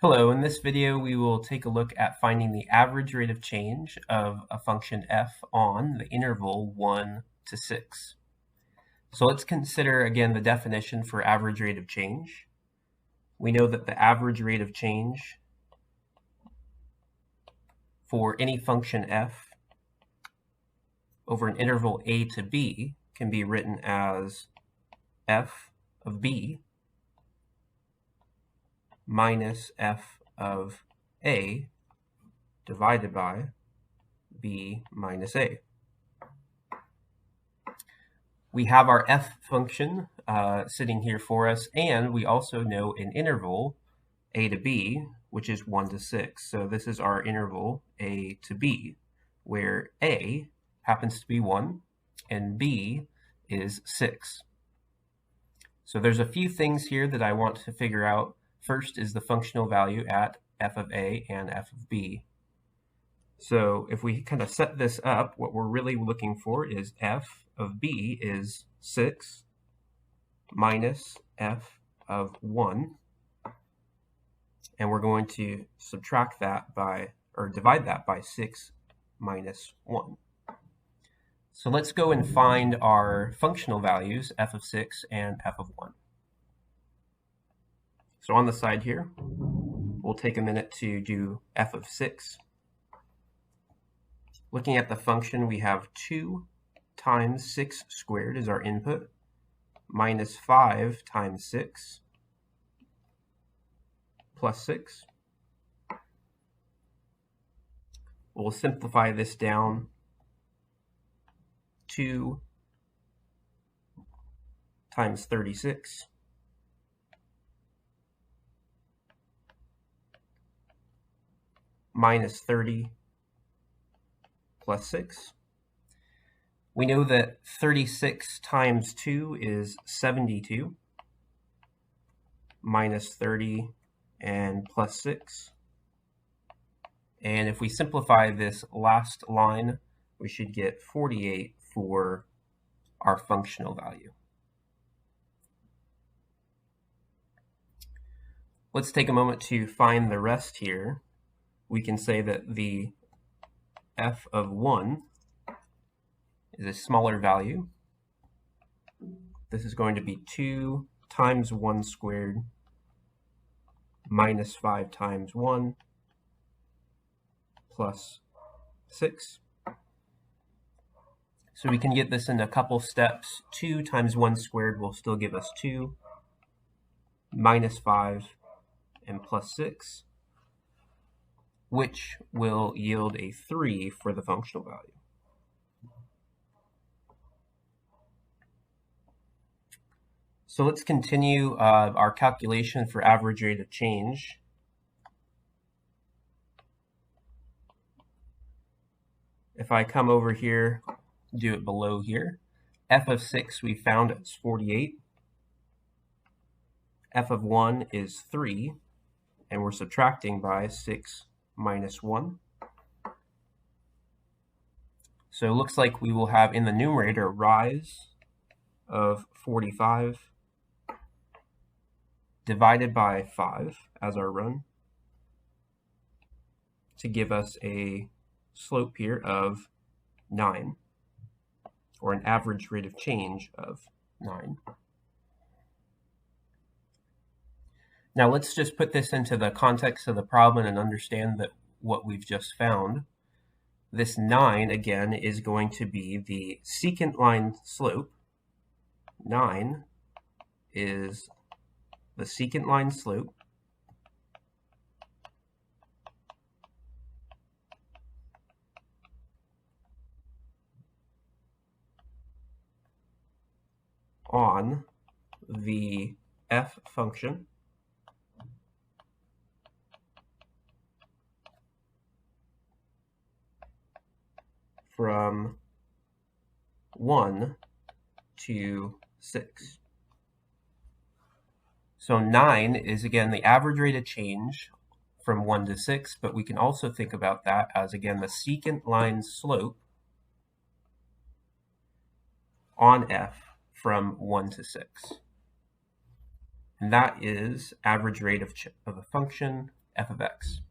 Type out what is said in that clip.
Hello, in this video we will take a look at finding the average rate of change of a function f on the interval 1 to 6. So let's consider again the definition for average rate of change. We know that the average rate of change for any function f over an interval a to b can be written as f of b minus f of a divided by b minus a. We have our f function sitting here for us, and we also know an interval a to b, which is 1 to 6. So this is our interval a to b, where a happens to be 1 and b is 6. So there's a few things here that I want to figure out. First is the functional value at f of a and f of b. So if we kind of set this up, what we're really looking for is f of b is 6 minus f of 1. And we're going to subtract that by, or divide that by 6 minus 1. So let's go and find our functional values, f of 6 and f of 1. So on the side here, we'll take a minute to do f of 6. Looking at the function, we have 2 times 6 squared is our input, minus 5 times 6, plus 6. We'll simplify this down. 2 times 36 minus 30 plus 6. We know that 36 times 2 is 72, minus 30 and plus 6. And if we simplify this last line, we should get 48 for our functional value. Let's take a moment to find the rest here. We can say that the f of 1 is a smaller value. This is going to be 2 times 1 squared minus 5 times 1 plus 6. So we can get this in a couple steps. 2 times 1 squared will still give us 2, minus 5 and plus 6, which will yield a 3 for the functional value. So let's continue our calculation for average rate of change. If I come over here, do it below here, f of 6 we found it's 48. F of 1 is 3, and we're subtracting by 6 minus 1. So it looks like we will have in the numerator a rise of 45 divided by 5 as our run to give us a slope here of 9, or an average rate of change of 9. Now let's just put this into the context of the problem and understand that what we've just found. This 9, again, is going to be the secant line slope. 9 is the secant line slope on the f function from 1 to 6. So 9 is, again, the average rate of change from 1 to 6, but we can also think about that as, again, the secant line slope on f from 1 to 6. And that is average rate of a function f of x.